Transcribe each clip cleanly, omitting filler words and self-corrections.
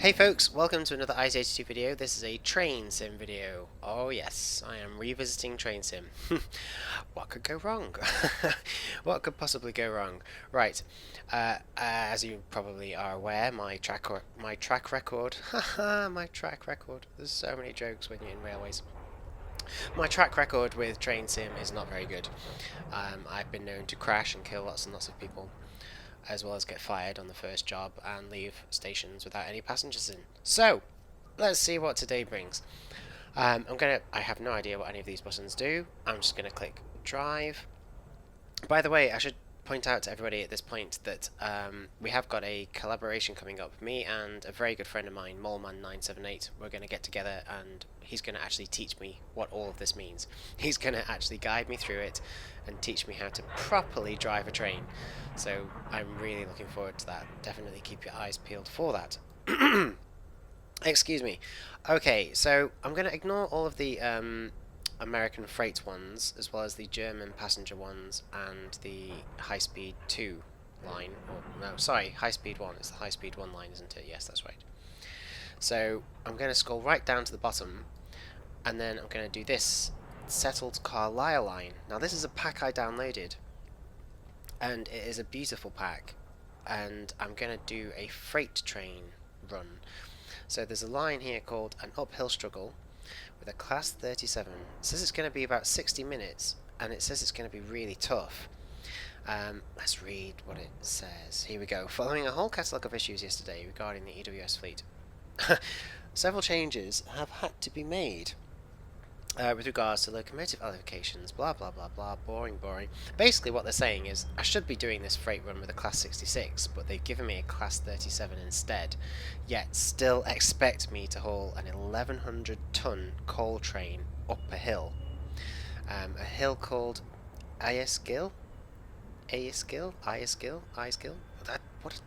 Hey folks, welcome to another Ais82 video. This is a train sim video. Oh yes, I am revisiting train sim. What could go wrong? What could possibly go wrong? Right, as you probably are aware, my track record, haha, my track record. There's so many jokes when you're in railways. My track record with train sim is not very good. I've been known to crash and kill lots and lots of people, as well as get fired on the first job and leave stations without any passengers in. So, let's see what today brings. I have no idea what any of these buttons do. I'm just gonna click drive. By the way, I should point out to everybody at this point that we have got a collaboration coming up. Me and a very good friend of mine, Moleman978, we're going to get together and he's going to actually teach me what all of this means. He's going to actually guide me through it and teach me how to properly drive a train. So I'm really looking forward to that. Definitely keep your eyes peeled for that. Excuse me. Okay, so I'm going to ignore all of the American freight ones, as well as the German passenger ones and the high-speed 2 line. Or, no, sorry, high-speed 1. It's the high-speed 1 line, isn't it? Yes, that's right. So I'm going to scroll right down to the bottom, and then I'm going to do this Settled Carlisle line. Now this is a pack I downloaded, and it is a beautiful pack, and I'm going to do a freight train run. So there's a line here called An Uphill Struggle, with a class 37. It says it's going to be about 60 minutes, and it says it's going to be really tough. Let's read what it says. Here we go. Following a whole catalogue of issues yesterday regarding the EWS fleet, several changes have had to be made with regards to locomotive allocations, blah blah blah blah, boring. Basically what they're saying is I should be doing this freight run with a class 66, but they've given me a class 37 instead, yet still expect me to haul an 1100 ton coal train up a hill. A hill called Ais Gill? Ais Gill?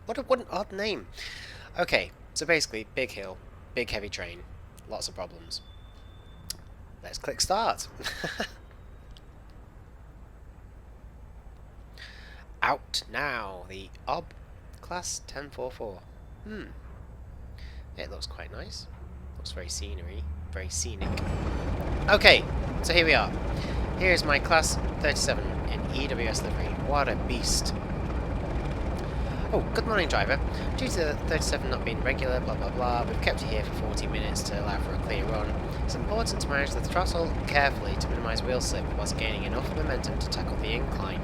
What an odd name. Okay, so basically, big hill, big heavy train, lots of problems. Let's click start. Out now, the OB class 1044. It looks quite nice. Looks very very scenic. Okay, so here we are. Here's my class 37 in EWS livery. What a beast. Oh, good morning, driver. Due to the 37 not being regular, blah blah blah, we've kept you here for 40 minutes to allow for a clear run. It's important to manage the throttle carefully to minimise wheel slip whilst gaining enough momentum to tackle the incline.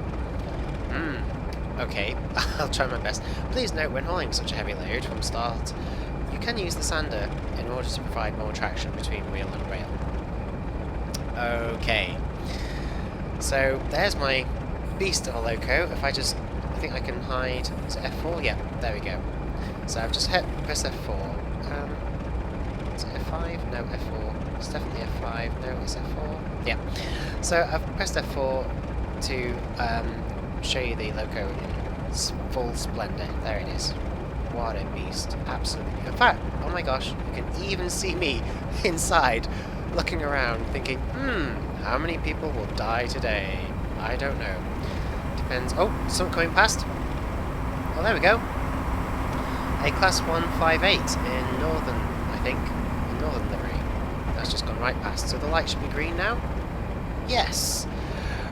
Okay, I'll try my best. Please note when hauling such a heavy load from start, you can use the sander in order to provide more traction between wheel and rail. Okay, so there's my beast of a loco. If I think I can hide. Is it F4? Yeah, there we go. So I've just pressed F4. Is it F5? No, F4. It's definitely F5. No, it's F4. Yeah. So I've pressed F4 to show you the loco in its full splendour. There it is. What a beast. Absolutely. In fact, oh my gosh, you can even see me inside looking around thinking, how many people will die today? I don't know. Depends. Oh, something coming past. Oh, there we go. A class 158 in northern, I think. In northern livery. That's just gone right past. So the light should be green now? Yes.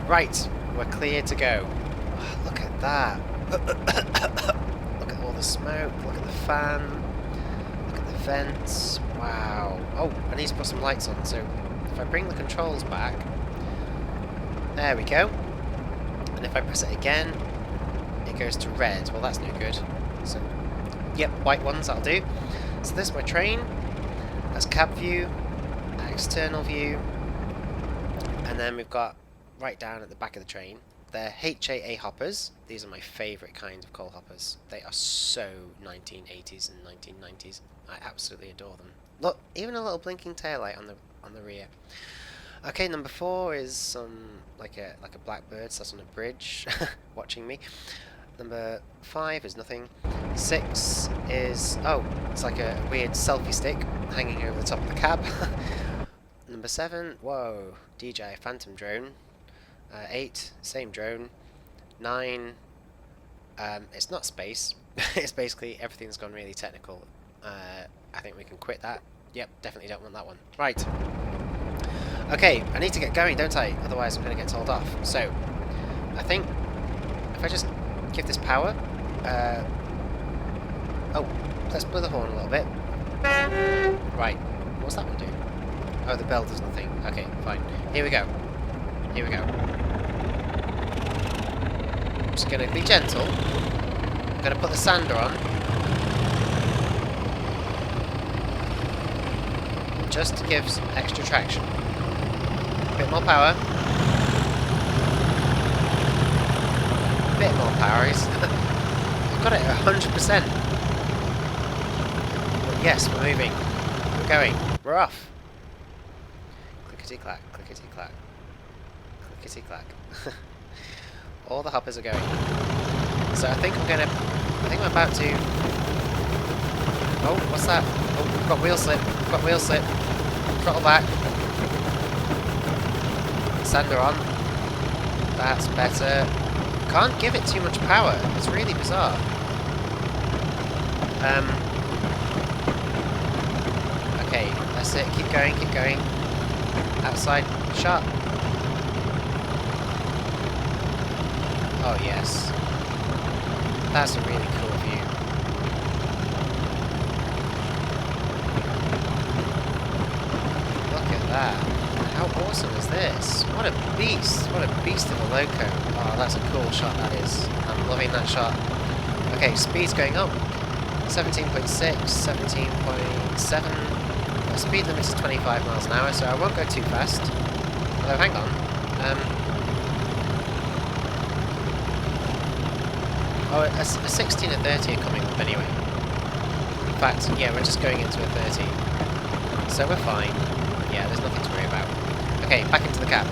Right, we're clear to go. Oh, look at that. Look at all the smoke. Look at the fan. Look at the vents. Wow. Oh, I need to put some lights on. So if I bring the controls back. There we go. And if I press it again, it goes to red. Well, that's no good. So, yep, white ones, that'll do. So this is my train. That's cab view, external view, and then we've got right down at the back of the train, they're HAA hoppers. These are my favourite kinds of coal hoppers. They are so 1980s and 1990s. I absolutely adore them. Look, even a little blinking taillight on the rear. Okay, number 4 is some like a blackbird sat on a bridge watching me. Number 5 is nothing. 6 is it's like a weird selfie stick hanging over the top of the cab. Number 7, whoa, DJI Phantom drone. 8, same drone. 9, it's not space. It's basically everything's gone really technical. I think we can quit that. Yep, definitely don't want that one. Right. Okay, I need to get going, don't I? Otherwise I'm going to get told off. So, I think if I just give this power... oh, let's blow the horn a little bit. Right, what's that one do? Oh, the bell does nothing. Okay, fine. Here we go. Here we go. I'm just going to be gentle. I'm going to put the sander on. Just to give some extra traction. A bit more power. A bit more power. I've got it at 100%. But yes, we're moving. We're going. We're off. Clickety-clack, clickety-clack. Clickety-clack. All the hoppers are going. So I think I'm about to... Oh, what's that? Oh, we've got wheel slip. We've got wheel slip. Throttle back. Sander on. That's better. Can't give it too much power. It's really bizarre. Okay, that's it. Keep going, keep going. Outside shot. Oh yes. That's a really cool view. Look at that. How awesome is this? What a beast. What a beast of a loco. Oh, that's a cool shot, that is. I'm loving that shot. Okay, speed's going up. 17.6, 17.7. The speed limit is 25 miles an hour, so I won't go too fast. Although, hang on. Oh, a 16 and 30 are coming up anyway. In fact, yeah, we're just going into a 30. So we're fine. Yeah, there's nothing to worry about. Okay, back into the cab.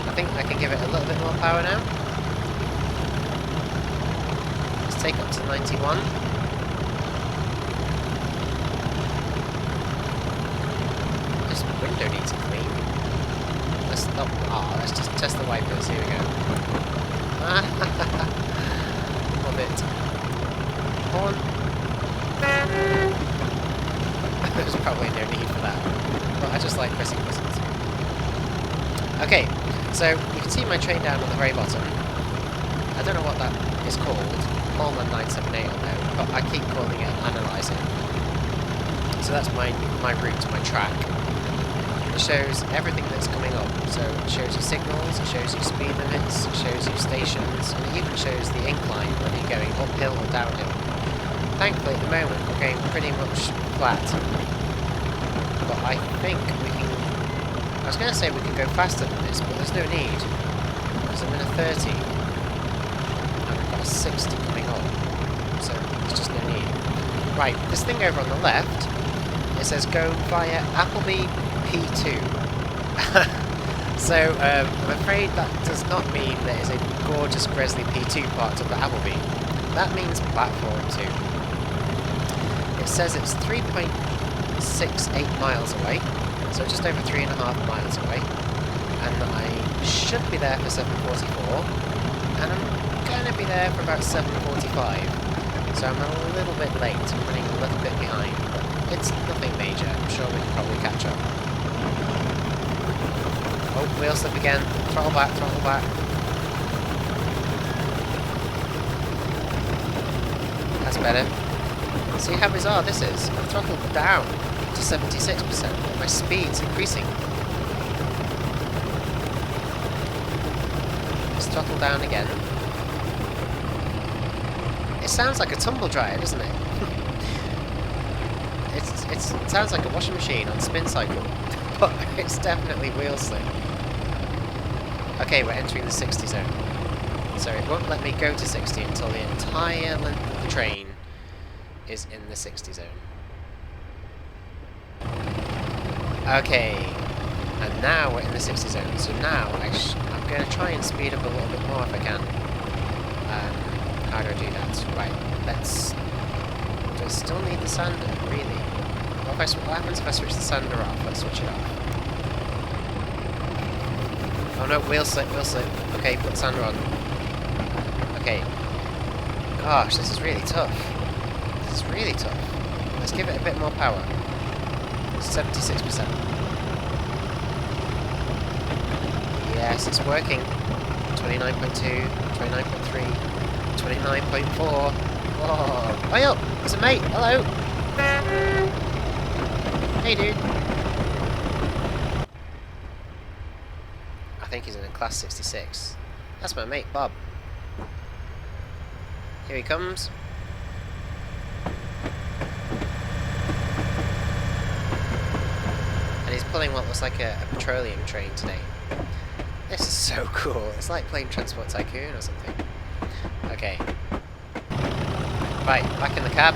I think I can give it a little bit more power now. Let's take up to 91. This window needs a clean. Let's not. Oh, let's just test the wipers. Here we go. Love it. Horn. There's probably no need for that. But I just like pressing buttons. Okay, so you can see my train down at the very bottom. I don't know what that is called. Holman 978 on there, but I keep calling it analyzing. So that's my route, my track. It shows everything that's coming up. So it shows you signals, it shows you speed limits, it shows you stations, and it even shows the incline, whether you're going uphill or downhill. Thankfully at the moment we're going pretty much flat. But I think we can... I was going to say we can go faster than this, but there's no need. Because I'm in a 30. And we've got a 60 coming up. So there's just no need. Right, this thing over on the left, it says go via Appleby P2. So, I'm afraid that does not mean there is a gorgeous Gresley P2 parked up at Appleby. That means platform 2. It says it's 3.68 miles away, so just over 3.5 miles away. And I should be there for 7:44, and I'm going to be there for about 7:45. So I'm a little bit late, I'm running a little bit behind, but it's nothing major. I'm sure we can probably catch up. Oh, wheel slip again. Throttle back, throttle back. That's better. See how bizarre this is? I've throttled down to 76%, but my speed's increasing. Let's throttle down again. It sounds like a tumble dryer, doesn't it? It sounds like a washing machine on spin cycle, but it's definitely wheel slip. Okay, we're entering the 60 zone. So it won't let me go to 60 until the entire length of the train is in the 60 zone. Okay, and now we're in the 60 zone. So now I'm going to try and speed up a little bit more if I can. How do I do that? Right, let's... Do I still need the sander, really? What happens if I switch the sander off? Let's switch it off. Oh no, wheel slip, wheel slip. Okay, put the sander on. Okay. Gosh, this is really tough. This is really tough. Let's give it a bit more power. 76%. Yes, it's working. 29.2, 29.3, 29.4. Whoa! Hey up! It's a mate! Hello! Hey dude! I think he's in a class 66. That's my mate Bob. Here he comes. And he's pulling what looks like a petroleum train today. This is so cool. It's like playing Transport Tycoon or something. Okay. Right, back in the cab.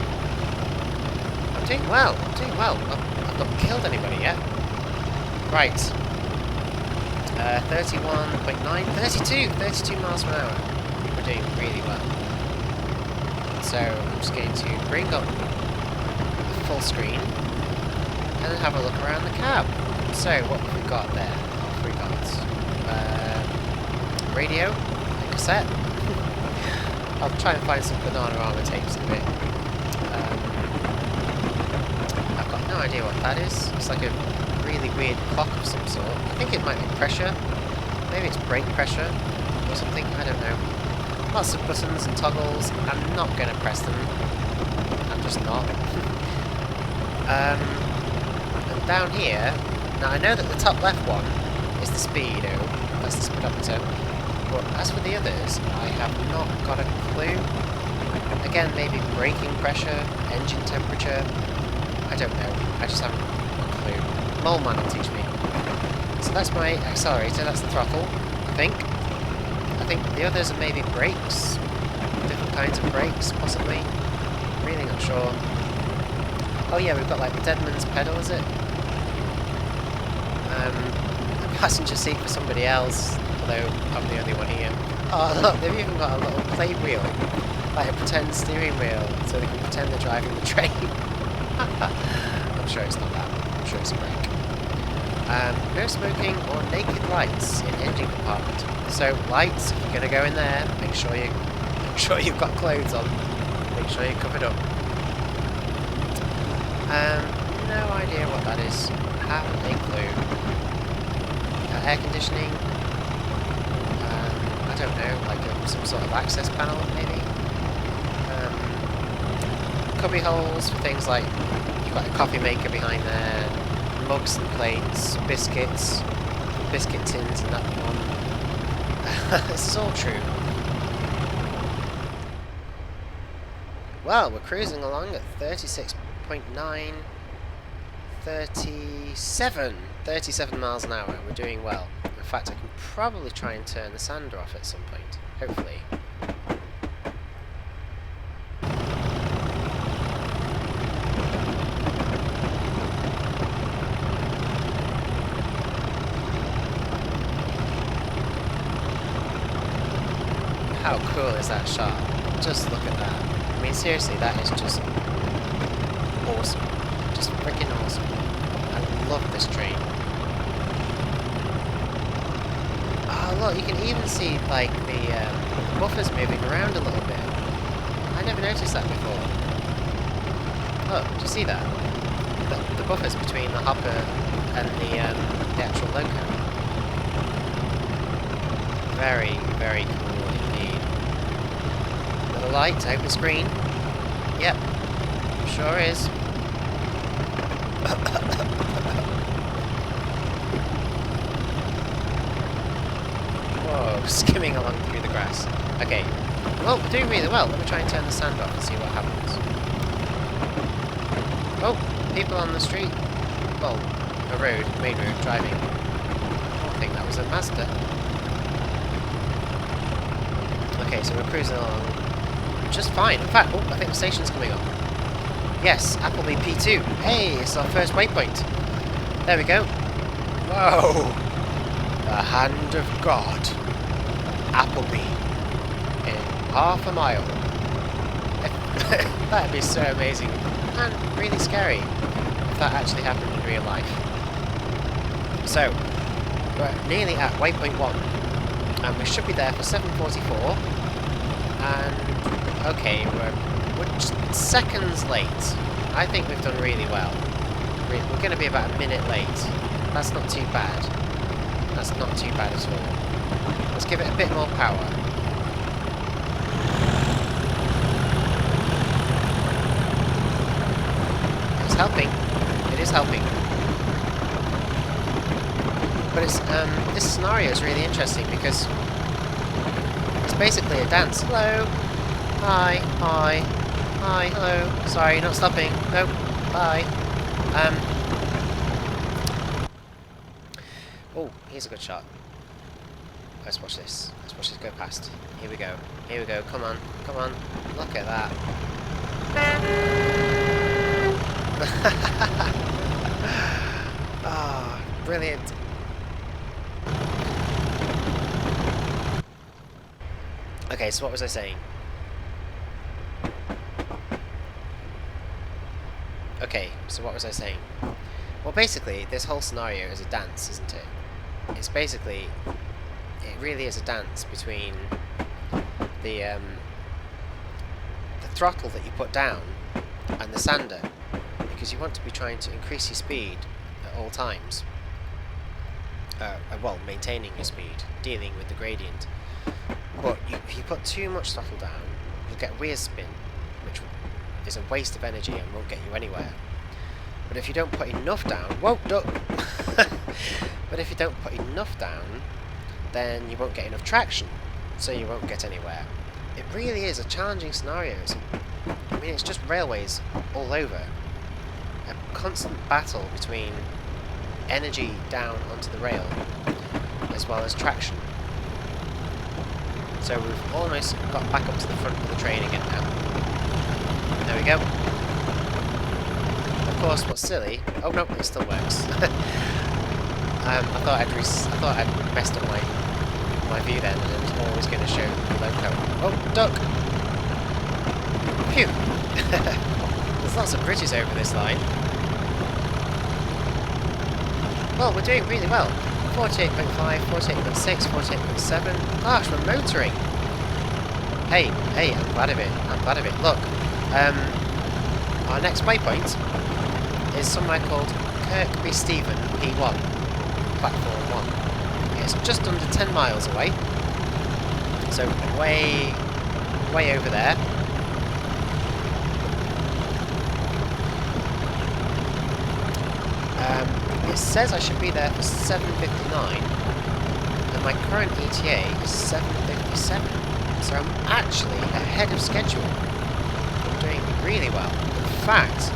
I'm doing well. I'm doing well. I've not killed anybody yet. Right. 31.9, 32 miles per hour. We're doing really well. So I'm just going to bring up the full screen and then have a look around the cab. So what have we got there? What have we got? Radio, a cassette. I'll try and find some Bananarama tapes in a bit. I've got no idea what that is. It's like a really weird clock of some sort. I think it might be pressure. Maybe it's brake pressure or something. I don't know. Lots of buttons and toggles. I'm not going to press them. I'm just not. And down here, now I know that the top left one is the speedo. That's the speedometer. But as for the others, I have not got a clue. Again, maybe braking pressure, engine temperature. I don't know. I just haven't got a clue. Mole Man will teach me. So that's my accelerator, that's the throttle, I think. I think the others are maybe brakes. Different kinds of brakes, possibly. Really not sure. Oh yeah, we've got like the Deadman's pedal, is it? A passenger seat for somebody else, although I'm the only one here. Oh look, they've even got a little play wheel. Like a pretend steering wheel, so they can pretend they're driving the train. I'm sure it's not that. I'm sure it's a brake. No smoking or naked lights in engine compartment. So lights, if you're going to go in there, make sure you've got clothes on. Make sure you're covered up. No idea what that is. Haven't a clue. Air conditioning. I don't know, like some sort of access panel, maybe. Cubby holes for things like you've got a coffee maker behind there. Mugs and plates, biscuits, biscuit tins and that one. This is all true. Well, we're cruising along at 36.9, 37 miles an hour. We're doing well. In fact, I can probably try and turn the sander off at some point, hopefully. How cool is that shot? Just look at that. I mean, seriously, that is just awesome. Just freaking awesome. I love this train. Oh, look, you can even see, like, the buffers moving around a little bit. I never noticed that before. Look, do you see that? The buffers between the hopper and the actual loco. Very, very cool. Another light, open screen. Yep, sure is. Whoa, skimming along through the grass. Okay, well, we're doing really well. Let me try and turn the sand off and see what happens. Oh, people on the street. Well, a road, main road, driving. I think that was a Mazda. Okay, so we're cruising along just fine. In fact, oh, I think the station's coming up. Yes, Appleby P2. Hey, it's our first waypoint. There we go. Whoa! The hand of God. Appleby. In half a mile. That'd be so amazing. And really scary if that actually happened in real life. So, we're nearly at waypoint 1. And we should be there for 7:44. And okay, we're just seconds late. I think we've done really well. We're going to be about a minute late. That's not too bad. That's not too bad at all. Let's give it a bit more power. It's helping. It is helping. But it's this scenario is really interesting because it's basically a dance. Hello. Hi. Hi. Hi. Hello. Sorry, not stopping. Nope. Bye. Oh, here's a good shot. Let's watch this. Let's watch this go past. Here we go. Here we go. Come on. Come on. Look at that. Ah, oh, brilliant. Okay, so what was I saying? Okay, so what was I saying? Well, basically, this whole scenario is a dance, isn't it? It's basically, it really is a dance between the throttle that you put down and the sander, because you want to be trying to increase your speed at all times. Well, maintaining your speed, dealing with the gradient. But if you put too much throttle down, you'll get rear spin, which is a waste of energy and won't get you anywhere. But if you don't put enough down, whoa, duck! But if you don't put enough down, then you won't get enough traction, so you won't get anywhere. It really is a challenging scenario. I mean, it's just railways all over. A constant battle between energy down onto the rail, as well as traction. So we've almost got back up to the front of the train again now. There we go. Of course, what's silly... Oh no, it still works. I thought I'd messed up my view then, and it was always going to show the loco. Oh, duck! Phew! There's lots of bridges over this line. Well, we're doing really well. 48.5, 48.6, 48.7. Gosh, we're motoring. Hey, I'm glad of it. I'm glad of it. Look, our next waypoint is somewhere called Kirkby Stephen P1, platform 1. It's just under 10 miles away, so way over there. It says I should be there for 7:59, and my current ETA is 7:57, so I'm actually ahead of schedule. I'm doing really well. In fact,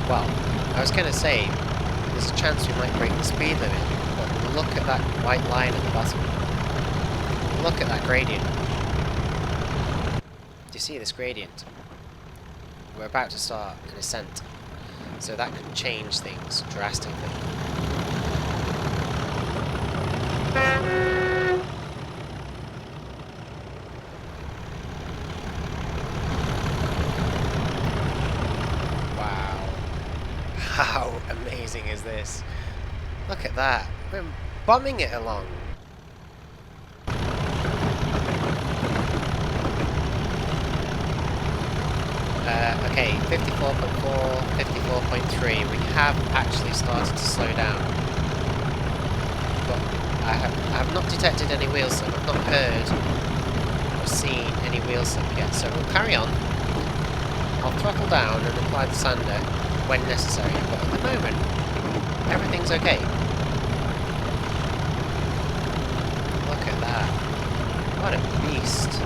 well, I was going to say there's a chance we might break the speed limit, but look at that white line at the bottom. Look at that gradient. Do you see this gradient? We're about to start an ascent, so that could change things drastically. Wow. How amazing is this? Look at that. We're bombing it along. Okay, 54.4, 54.3. We have actually started to slow down. But I have not detected any wheel slip. I've not heard or seen any wheel slip yet. So we'll carry on. I'll throttle down and apply the sander when necessary. But at the moment, everything's okay. Look at that. What a beast.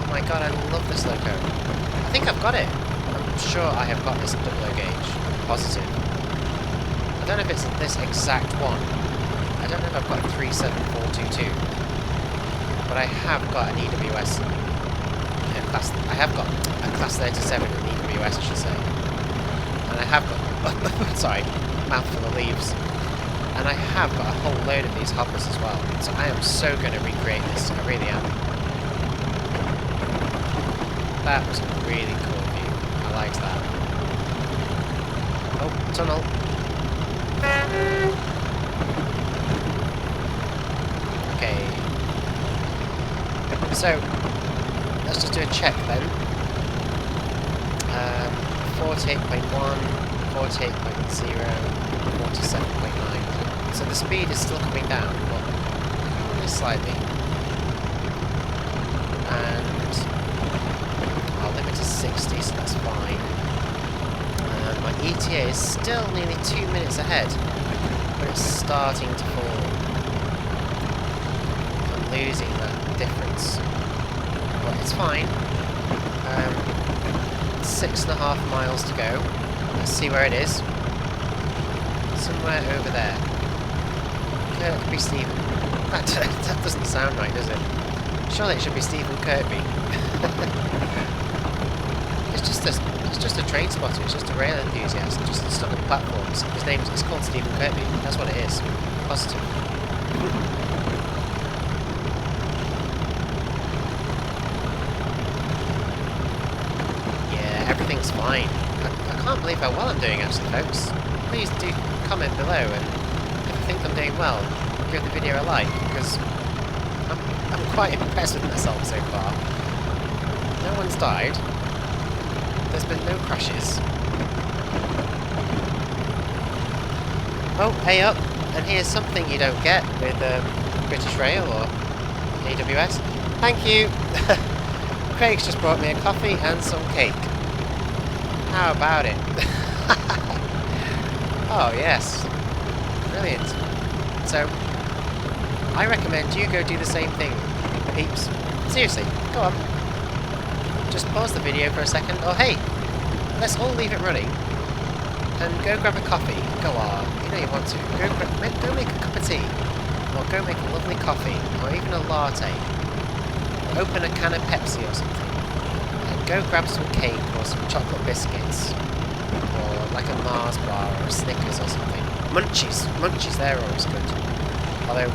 Oh my god, I love this loco. I think I've got it. I'm sure I have got this double gauge. Positive. I don't know if it's this exact one. I don't know if I've got a 37422. But I have got an EWS. I have got a class 37 in EWS, I should say. And I have got... sorry, mouthful of leaves. And I have got a whole load of these hoppers as well. So I am so going to recreate this. I really am. That was a really cool view. I liked that. Oh, tunnel. Okay. So, let's just do a check then. 48.1, 48.0, 47.9. So the speed is still coming down, but only slightly. And our limit is 60, so that's fine. And my ETA is still nearly 2 minutes ahead, but it's starting to fall. I'm losing that difference, but it's fine. 6.5 miles to go. Let's see where it is. Somewhere over there. Kirkby Stephen. That doesn't sound right, does it? Surely it should be Stephen Kirkby. It's just a train spotter. It's just a rail enthusiast, just stuck on platforms. It's called Stephen Kirkby. That's what it is. Positive. Everything's fine. I can't believe how well I'm doing, actually, folks. Please do comment below, and if you think I'm doing well, give the video a like, because I'm quite impressed with myself so far. No one's died. There's been no crashes. Oh, hey up! And here's something you don't get with British Rail or EWS. Thank you! Craig's just brought me a coffee and some cake. How about it? Oh yes, brilliant. So, I recommend you go do the same thing, peeps. Seriously, go on. Just pause the video for a second, or hey, let's all leave it running, and go grab a coffee. Go on, you know you want to. Go make a cup of tea, or go make a lovely coffee, or even a latte. Or open a can of Pepsi or something. Go grab some cake or some chocolate biscuits, or like a Mars bar or a Snickers or something. Munchies, they're always good. Although,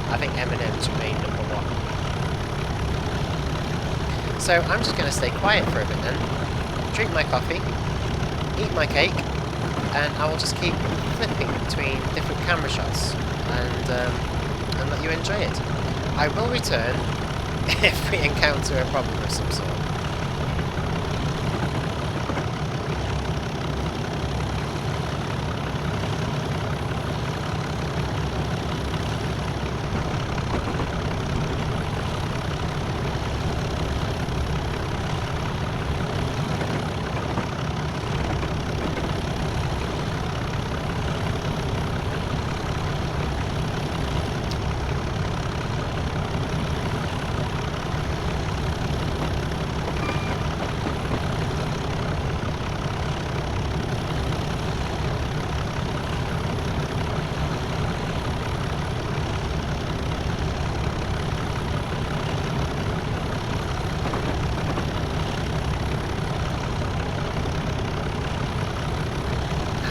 I think M&M's remain #1. So I'm just going to stay quiet for a bit then, drink my coffee, eat my cake, and I will just keep flipping between different camera shots and let you enjoy it. I will return if we encounter a problem of some sort.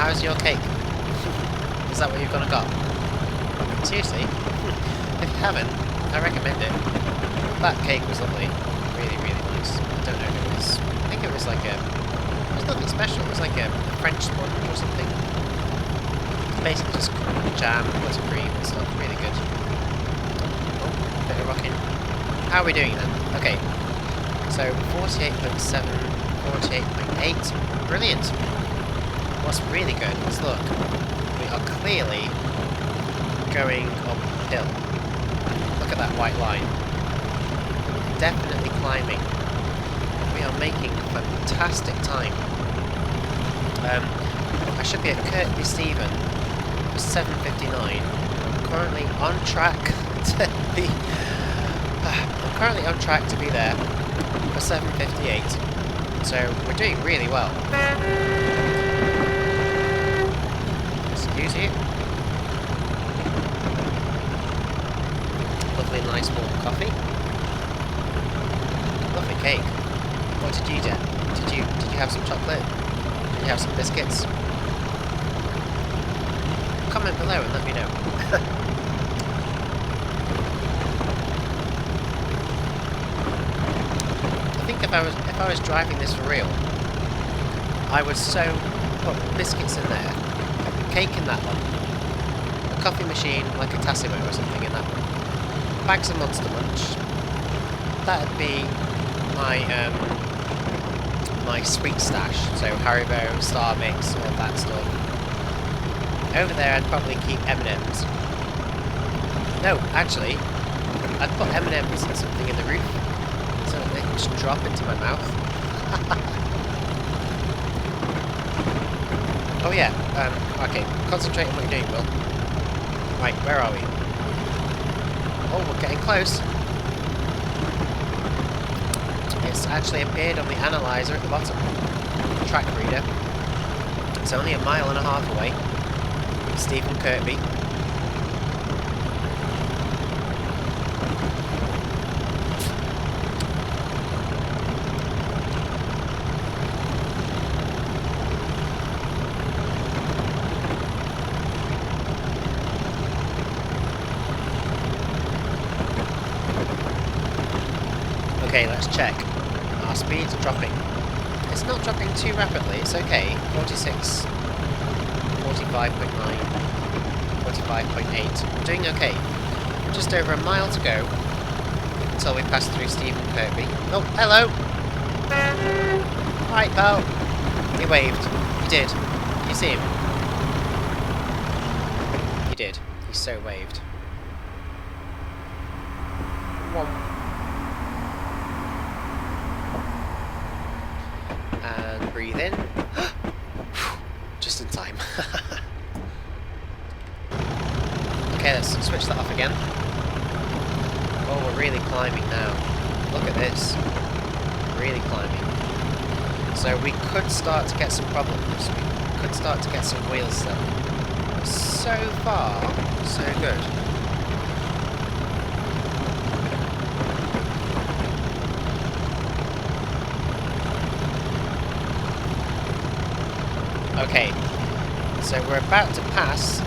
How's your cake? Is that what you've gone and got? Seriously? If you haven't, I recommend it. That cake was lovely. Really, really nice. I don't know if it was... I think it was like a... It was nothing special. It was like a French sponge or something. It's basically just jam, buttercream and stuff. Really good. Oh, bit of rocking. How are we doing then? Okay. So, 48.7, 48.8. Brilliant. What's really good is, look, we are clearly going uphill. Look at that white line. Definitely climbing. We are making fantastic time. I should be at Kirkby Stephen for 7:59. I'm currently on track to be. I'm currently on track to be there for 7:58. So we're doing really well. Excuse you. Lovely, nice warm coffee. Lovely cake. What did you get? Did you have some chocolate? Did you have some biscuits? Comment below and let me know. I think if I was driving this for real, I would put biscuits in there, cake in that one, a coffee machine like a Tassimo or something in that one, bags of Monster Munch. That'd be my my sweet stash, so Haribo, Star Mix, all that stuff. Over there I'd probably keep M&Ms. No, actually, I'd put M&Ms and something in the roof, so that they can just drop into my mouth. Oh yeah, okay, concentrate on what you're doing, Will. Right, where are we? Oh, we're getting close. It's actually appeared on the analyzer at the bottom. Track reader. It's only 1.5 miles away. Stephen Kirkby. Okay, let's check. Our speed's dropping. It's not dropping too rapidly, it's okay. 46, 45.9, 45.8. We're doing okay. Just over 1 mile to go until we pass through Stephen Kirkby. Oh, hello! Right, pal. He waved. He did. You see him? He did. He so waved. And breathe in. Just in time. Okay, let's switch that off again. Oh, we're really climbing now. Look at this. Really climbing. So we could start to get some problems. We could start to get some wheel slip. So far, so good. Okay, so we're about to pass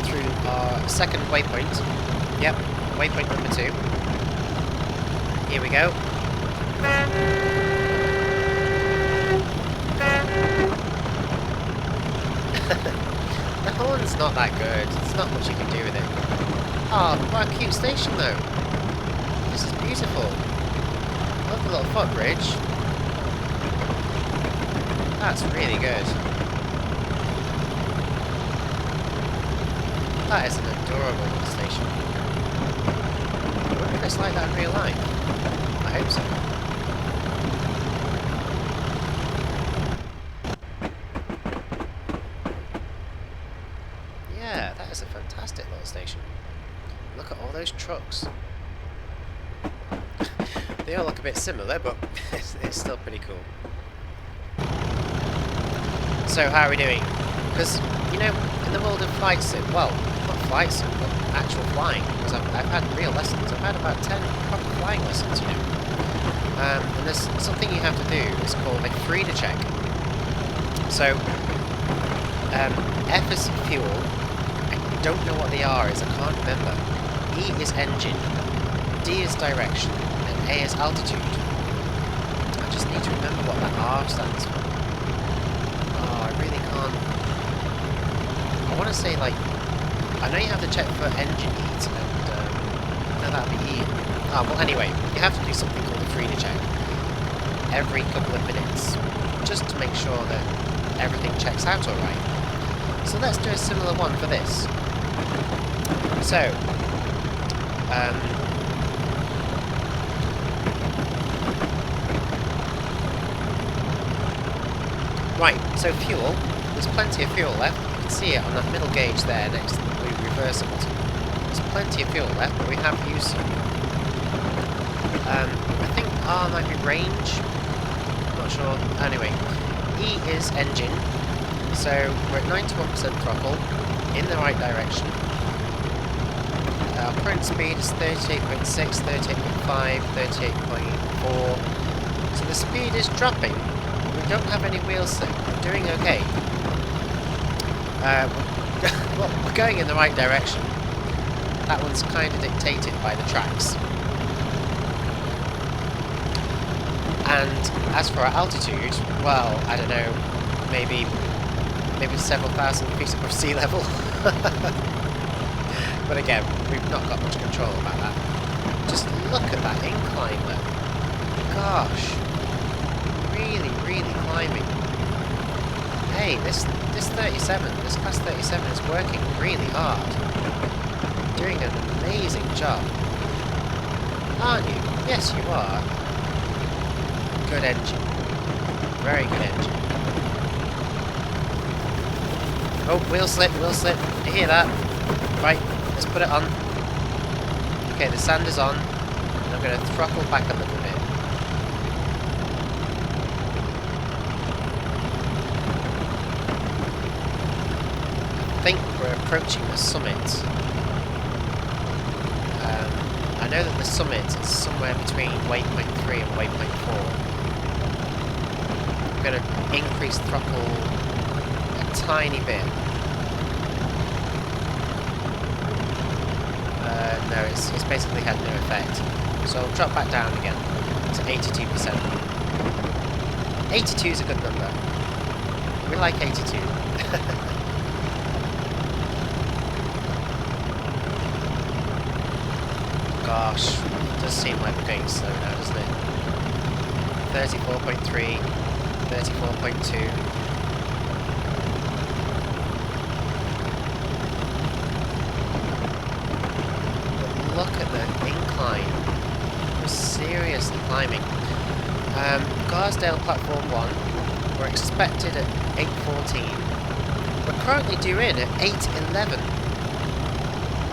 through our second waypoint. Yep, waypoint number 2. Here we go. The horn's not that good. There's not much you can do with it. Oh, what a cute station though. This is beautiful. Love the little footbridge. That's really good. That is an adorable little station. I wonder if it's like that in real life. I hope so. Yeah, that is a fantastic little station. Look at all those trucks. They all look a bit similar, but it's still pretty cool. So, how are we doing? Because, you know, in the world of flight sim, well, not flight sim, but actual flying, because I've had real lessons. I've had about 10 proper flying lessons, you know. And there's something you have to do, it's called a Frida check. So, F is fuel, I don't know what the R is, I can't remember. E is engine, D is direction, and A is altitude. I just need to remember what that R stands for. Oh, I really can't. I want to say, like, I know you have to check for engine heat, and no, that'd be E. Ah, well, anyway, you have to do something called a Frida check every couple of minutes, just to make sure that everything checks out alright. So let's do a similar one for this. So, right, so fuel, there's plenty of fuel left. You can see it on that middle gauge there next to the blue reverser button. There's plenty of fuel left, but we have used some. I think R might be range, not sure. Anyway, E is engine, so we're at 91% throttle, in the right direction. Our current speed is 38.6, 38.5, 38.4. So the speed is dropping. We don't have any wheel slip. We're doing okay. Well, we're going in the right direction. That one's kind of dictated by the tracks. And as for our altitude, well, I don't know, maybe several thousand feet above sea level. But again, we've not got much control about that. Just look at that incline though. Gosh. really, really climbing. Hey, this 37, this class 37 is working really hard. Doing an amazing job. Aren't you? Yes, you are. Good engine. Very good engine. Oh, wheel slip, wheel slip. You hear that? Right, let's put it on. Okay, the sand is on. And I'm going to throttle back a little bit. I think we're approaching the summit. I know that the summit is somewhere between waypoint 3 and waypoint 4. I'm going to increase throttle a tiny bit. No, it's basically had no effect. So I'll drop back down again to 82%. 82 is a good number. We like 82. Gosh, it does seem like we're going slow now, doesn't it? 34.3, 34.2. But look at the incline. We're seriously climbing. Garsdale platform 1, we're expected at 8:14. We're currently due in at 8:11.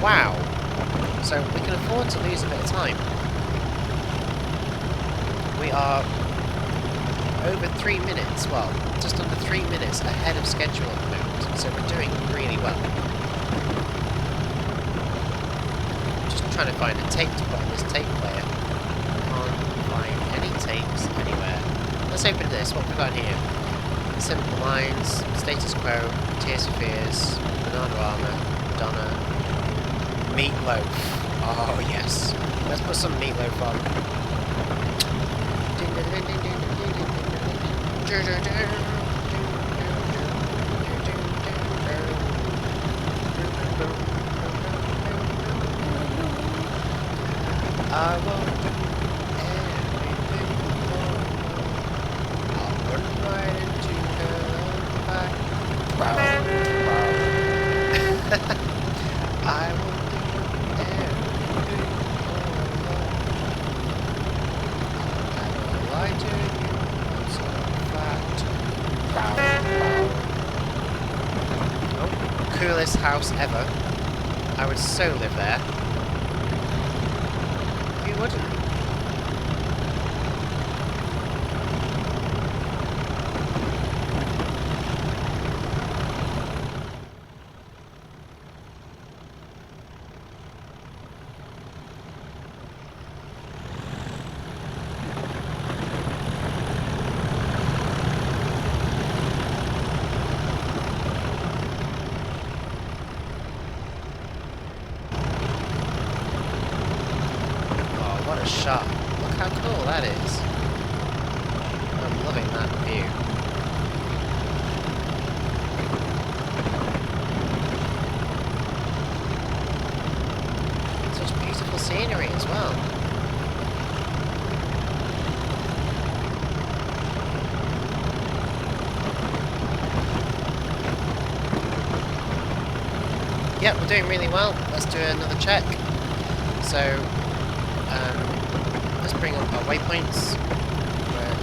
Wow. So we can afford to lose a bit of time. We are over 3 minutes, well, just under 3 minutes ahead of schedule at the moment, so we're doing really well. Just trying to find a tape to put on this tape player. Can't find any tapes anywhere. Let's open this, what have we got here? Simple Minds, Status Quo, Tears for Fears, Banana Armour, Madonna, Meatloaf. Oh yes. Let's put some Meatloaf on. I want everything more. I'll run right into her back. I want coolest house ever. I would so live there. Who wouldn't? What a shot. Look how cool that is. I'm loving that view. Such beautiful scenery as well. Yep, we're doing really well. Let's do another check. So, let's bring up our waypoints.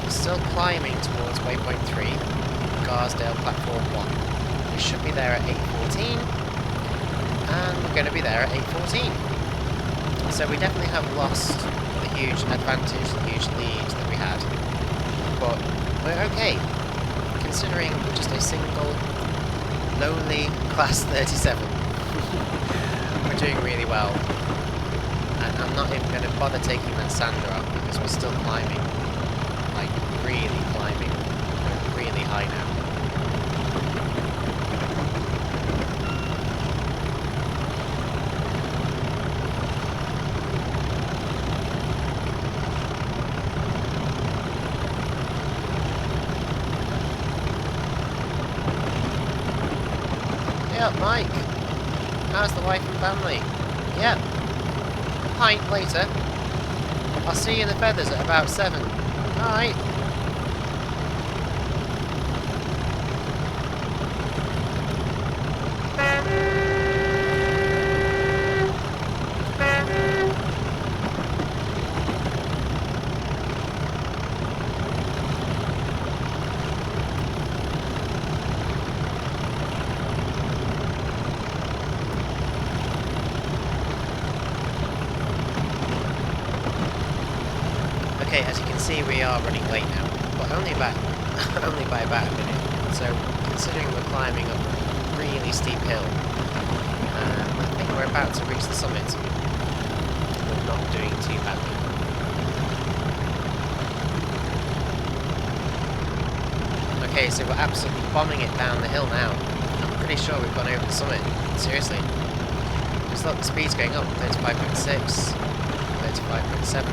We're still climbing towards waypoint 3, Garsdale platform 1. We should be there at 8:14, and we're going to be there at 8:14. So we definitely have lost the huge advantage, the huge lead that we had. But we're okay, considering just a single, lonely class 37. We're doing really well. And I'm not even going to bother taking that sander up because we're still climbing. Like, really climbing. We're really high now. Hey up, Mike. How's the wife and family? Yeah. Pint later. I'll see you in the feathers at about 7. Alright. Okay, as you can see, we are running late now, but only only by about a minute. So, considering we're climbing up a really steep hill, I think we're about to reach the summit. We're not doing too badly. Okay, so we're absolutely bombing it down the hill now. I'm pretty sure we've gone over the summit. Seriously. Just look, the speed's going up. 35.6, 35.7,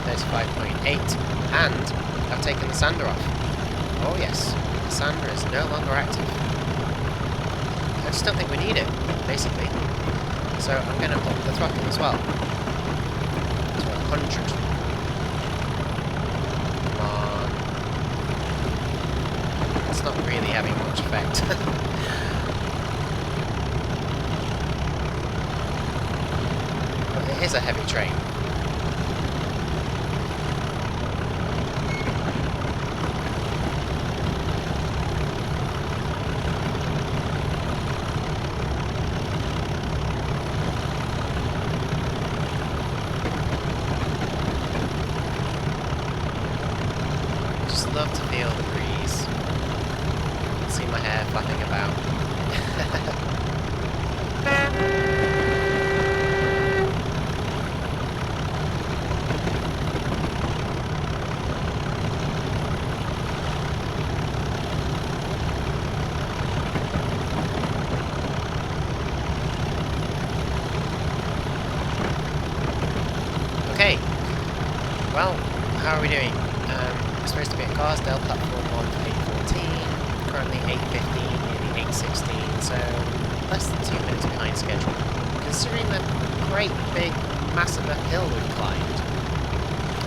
35.8, and I've taken the sander off. Oh yes, the sander is no longer active. I just don't think we need it, basically. So I'm going to up the throttle as well. To 100. Come on. It's not really having much effect. But it is a heavy train. Love to feel the breeze. See my hair flapping about. Okay. Well, how are we doing? We're supposed to be at Carsdale, platform 1 for 8:14, currently 8:15, nearly 8:16, so less than 2 minutes behind schedule. Considering the great big massive hill we've climbed,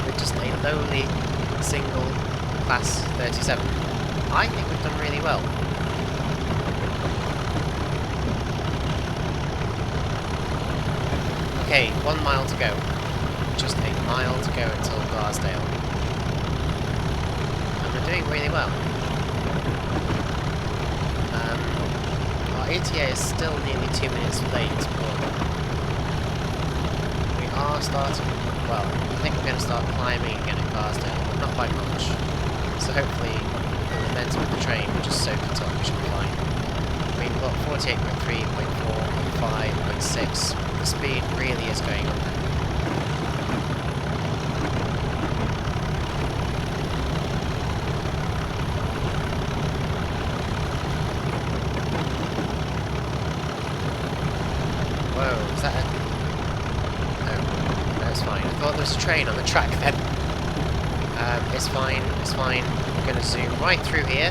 with just a lowly single class 37, I think we've done really well. Okay, 1 mile to go. Just a mile to go until Carsdale. Doing really well. Our ETA is still nearly 2 minutes late, but we are starting, well, I think we're going to start climbing again at Carsdale, but not by much. So hopefully the momentum of the train will just soak it up, we should be fine. I mean, look, 48.3, 0.4, 0.5, 0.6, the speed really is going up. Whoa, is that a... No, it's fine. I thought there was a train on the track then. It's fine, it's fine. I'm going to zoom right through here.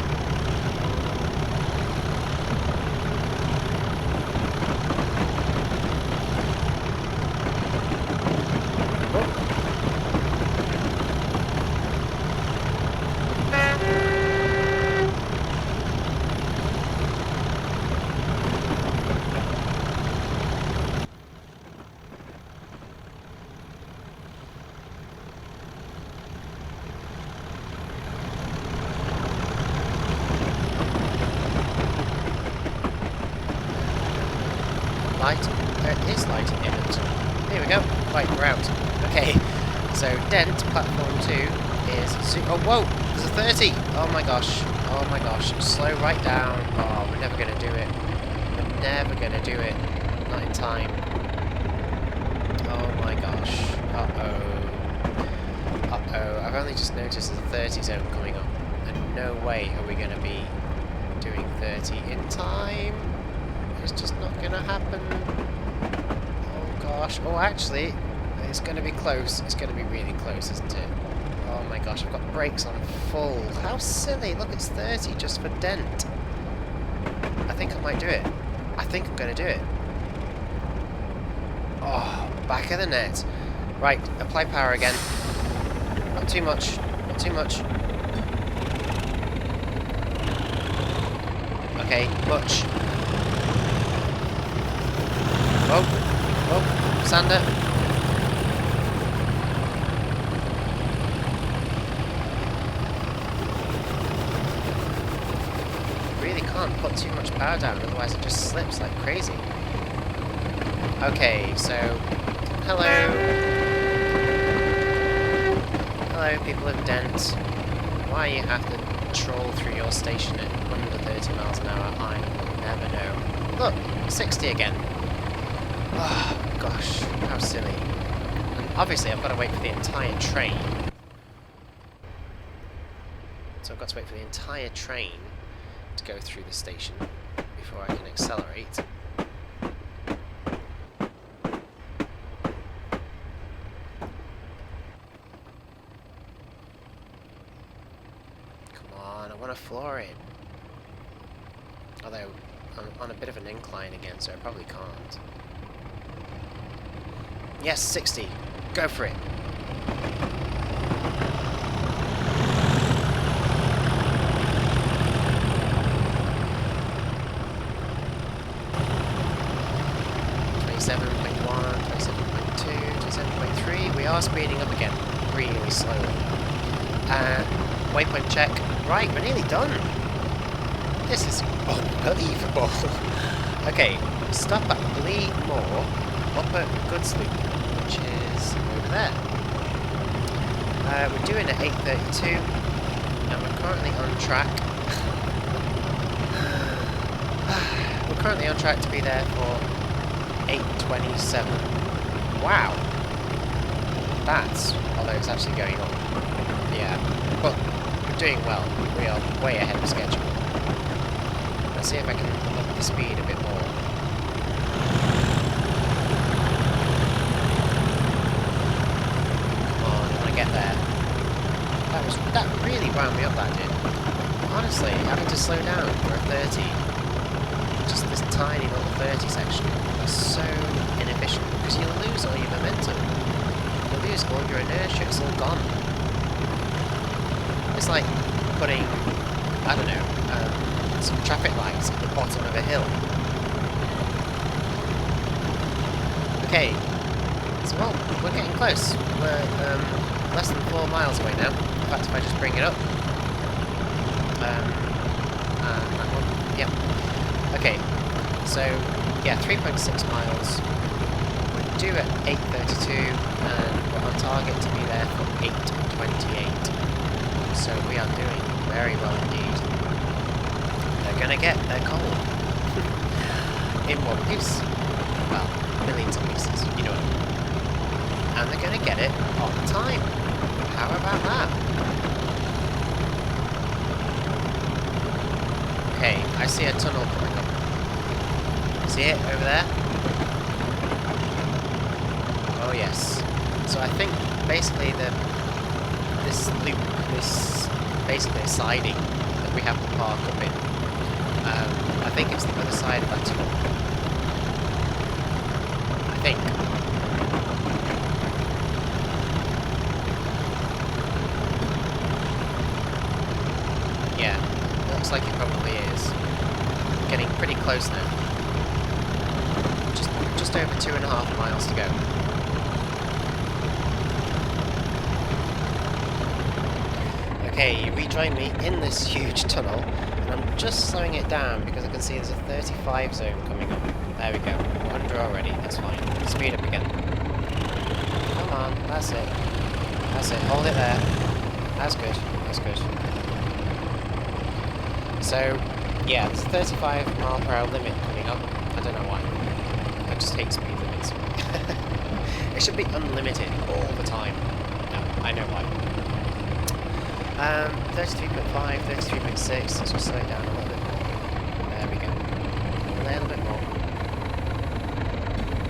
Light. There is light in the end. Here we go. Right, we're out. Okay. So, Dent, platform 2 is... Oh, whoa! There's a 30! Oh my gosh. Oh my gosh. Slow right down. Oh, we're never going to do it. We're never going to do it. Not in time. Oh my gosh. Uh-oh. Uh-oh. I've only just noticed the 30 zone coming up. And no way are we going to be doing 30 in time. It's just not gonna happen. Oh gosh. Oh, actually, it's gonna be close. It's gonna be really close, isn't it? Oh my gosh, I've got brakes on full. How silly. Look, it's 30 just for Dent. I think I might do it. I think I'm gonna do it. Oh, back of the net. Right, apply power again. Not too much. Not too much. Okay, much. Oh, oh, sander. Really can't put too much power down, otherwise it just slips like crazy. Okay, so, hello. hello, people of Dent. Why you have to troll through your station at under 30 miles an hour, I will never know. Look, 60 again. Oh, gosh, how silly. And obviously, I've got to wait for the entire train. So I've got to wait for the entire train to go through the station before I can accelerate. Come on, I want to floor it. Although, I'm on a bit of an incline again, so I probably can't. Yes, 60. Go for it. We are speeding up again, really slowly. Waypoint check. Right, we're nearly done. This is unbelievable. Okay, stop at Bleemore, Upper Goods Loop, which is over there. We're doing it at 8:32, and we're currently on track. We're currently on track to be there for 8:27. Wow. That's, although it's actually going on. Yeah, but we're doing well. We are way ahead of schedule. Let's see if I can up the speed a bit more. Come on, I want to get there. That really wound me up, that did. Honestly, having to slow down for a 30, just this tiny little 30 section, is so inefficient because you'll lose all your momentum. Lose all your inertia, it's all gone. It's like putting, I don't know, some traffic lights at the bottom of a hill. Okay, so well, we're getting close. We're less than 4 miles away now. In fact, if I just bring it up. And that one, yep. Okay, so yeah, 3.6 miles. We're due at 8:32 and we're on target to be there for 8:28. So we are doing very well indeed. They're gonna get their coal in one piece. Well, millions of pieces, you know what I mean. And they're gonna get it on time. How about that? Okay, I see a tunnel coming up. See it over there? Oh yes. So I think basically this loop, this basically a siding that we have to park up in. I think it's the other side of that tunnel. I think. Yeah, looks like it probably is. Getting pretty close now. Just over 2.5 miles to go. Okay, you rejoin me in this huge tunnel, and I'm just slowing it down because I can see there's a 35 zone coming up. There we go, we're under already, that's fine. Speed up again. Come on, that's it. That's it, hold it there. That's good, that's good. So, yeah, there's a 35 mile per hour limit coming up. I don't know why. I just hate speed limits. It should be unlimited all the time. No, I know why. 33.5, 33.6, let's just slow it down a little bit more. There we go. A little bit more.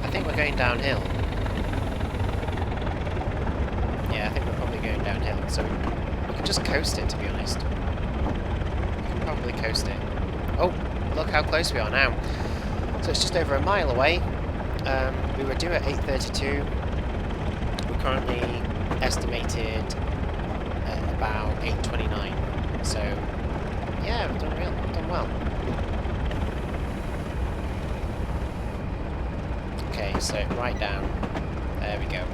I think we're going downhill. Yeah, I think we're probably going downhill, so we can just coast it, to be honest. We can probably coast it. Oh, look how close we are now. So it's just over a mile away. We were due at 8:32. We're currently estimated about 8:29. So yeah, we've done well. Okay, so right down. There we go.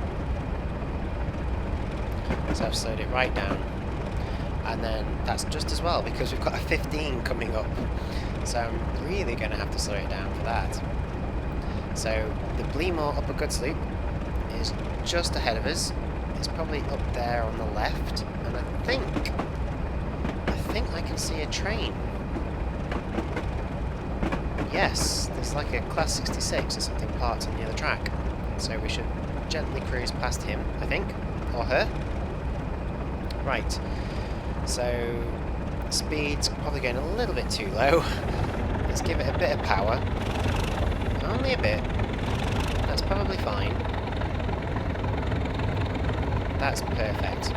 So I've slowed it right down. And then that's just as well because we've got a 15 coming up. So I'm really going to have to slow it down for that. So the Bleemore Upper Goods Loop is just ahead of us. It's probably up there on the left, and I think I can see a train. Yes, there's like a Class 66 or something parked on the other track. So we should gently cruise past him, I think, or her. Right, so speed's probably going a little bit too low. Let's give it a bit of power. Only a bit. That's probably fine. That's perfect.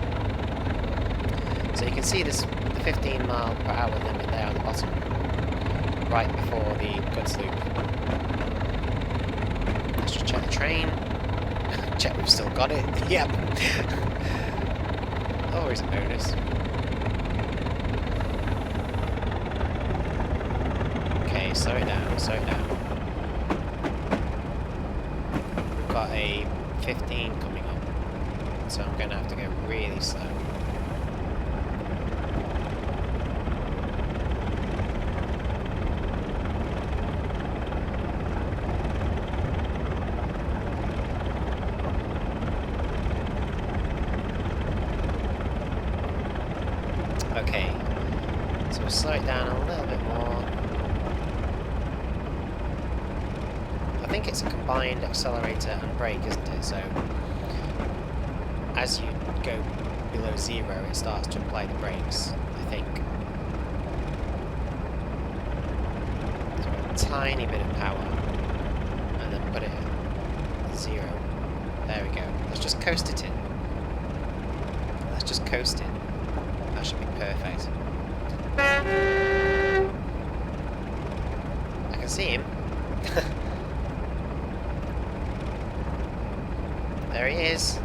So you can see this, the 15 mile per hour limit there on the bottom, right before the goods loop. Let's just check the train. Check we've still got it. Yep. Always a bonus. Okay, slow it down, slow it down. We've got a 15 coming up, so I'm going to have to go really slow. Okay, so we'll slow it down a little bit more. I think it's a combined accelerator and brake, isn't it? So as you go below 0, it starts to apply the brakes, I think. So a tiny bit of power, and then put it at 0. There we go. Let's just coast it in. Let's just coast in. That should be perfect. I can see him. There he is. I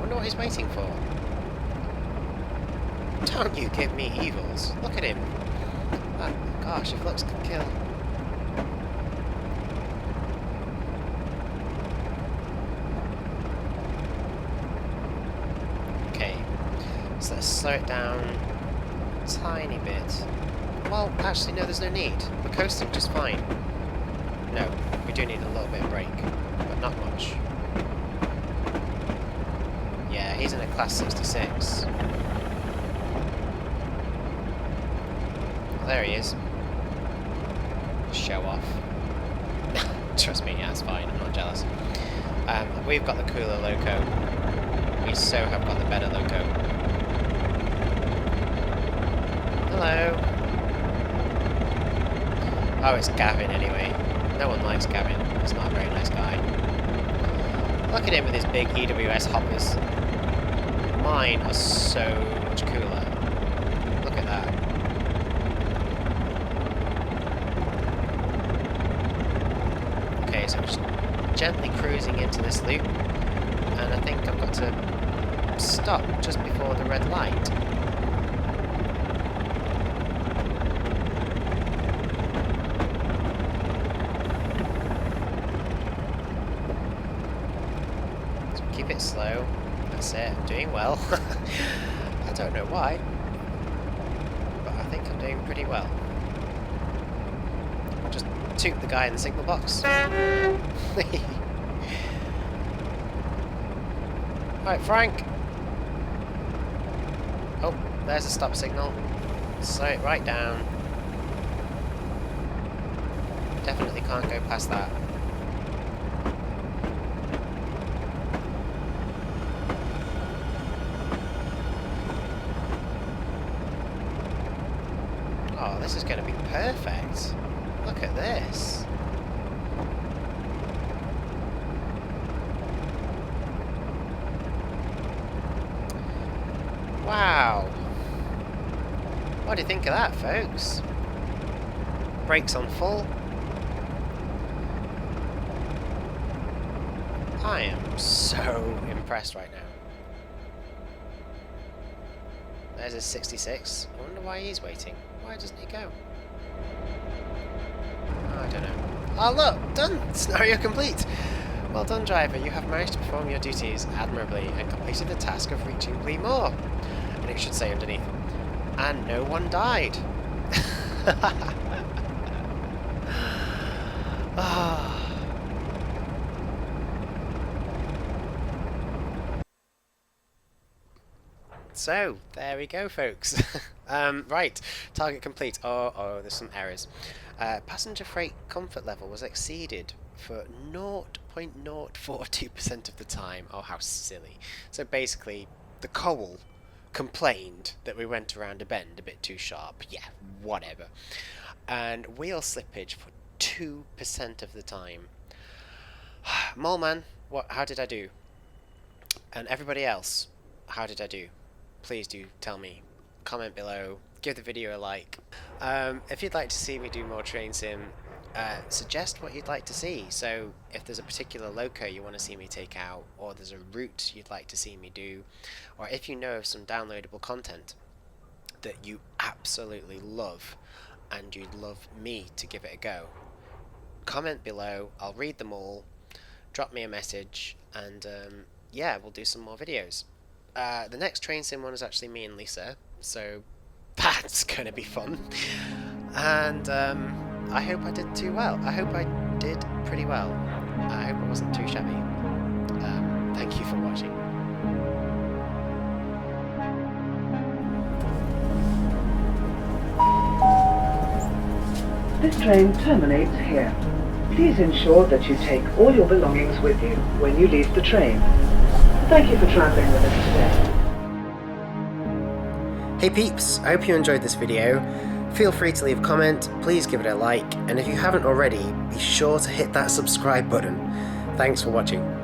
wonder what he's waiting for. Don't you give me evils. Look at him. Oh, gosh, if looks could kill. Okay. So let's slow it down a tiny bit. Well, actually, no, there's no need. We're coasting just fine. No, we do need a little bit of brake, but not much. Yeah, he's in a Class 66. There he is. Show off. Trust me, yeah, it's fine, I'm not jealous. We've got the cooler loco. We so have got the better loco. Hello. Oh, it's Gavin anyway. No one likes Gavin. He's not a very nice guy. Look at him with his big EWS hoppers. Mine are so much cooler. Look at that. Okay, so I'm just gently cruising into this loop, and I think I've got to stop just before the red light. So keep it slow. That's it, I'm doing well. I don't know why, but I think I'm doing pretty well. I'll just toot the guy in the signal box. Right, Frank. Oh, there's a stop signal. Slow it right down. Definitely can't go past that. Oh, this is going to be perfect. Look at this. Wow. What do you think of that, folks? Brakes on full. I am so impressed right now. There's a 66. I wonder why he's waiting. Why doesn't he go? I don't know. Oh look! Done! Scenario complete! Well done, driver. You have managed to perform your duties admirably and completed the task of reaching Bleak Moor. And it should say underneath. And no one died. Ah. So, there we go, folks. Right, target complete. Oh, there's some errors. Passenger freight comfort level was exceeded for 0.042% of the time. Oh, how silly. So basically, the coal complained that we went around a bend a bit too sharp. Yeah, whatever. And wheel slippage for 2% of the time. Mole man, how did I do? And everybody else, how did I do? Please do tell me. Comment below, give the video a like. If you'd like to see me do more train sim, suggest what you'd like to see. So if there's a particular loco you want to see me take out, or there's a route you'd like to see me do, or if you know of some downloadable content that you absolutely love and you'd love me to give it a go, comment below. I'll read them all. Drop me a message, and yeah, we'll do some more videos. The next train sim one is actually me and Lisa, so that's gonna be fun. And I hope I did too well. I hope I did pretty well. I hope it wasn't too shabby. Thank you for watching. This train terminates here. Please ensure that you take all your belongings with you when you leave the train. Thank you for travelling with us today. Hey peeps, I hope you enjoyed this video. Feel free to leave a comment, please give it a like, and if you haven't already, be sure to hit that subscribe button. Thanks for watching.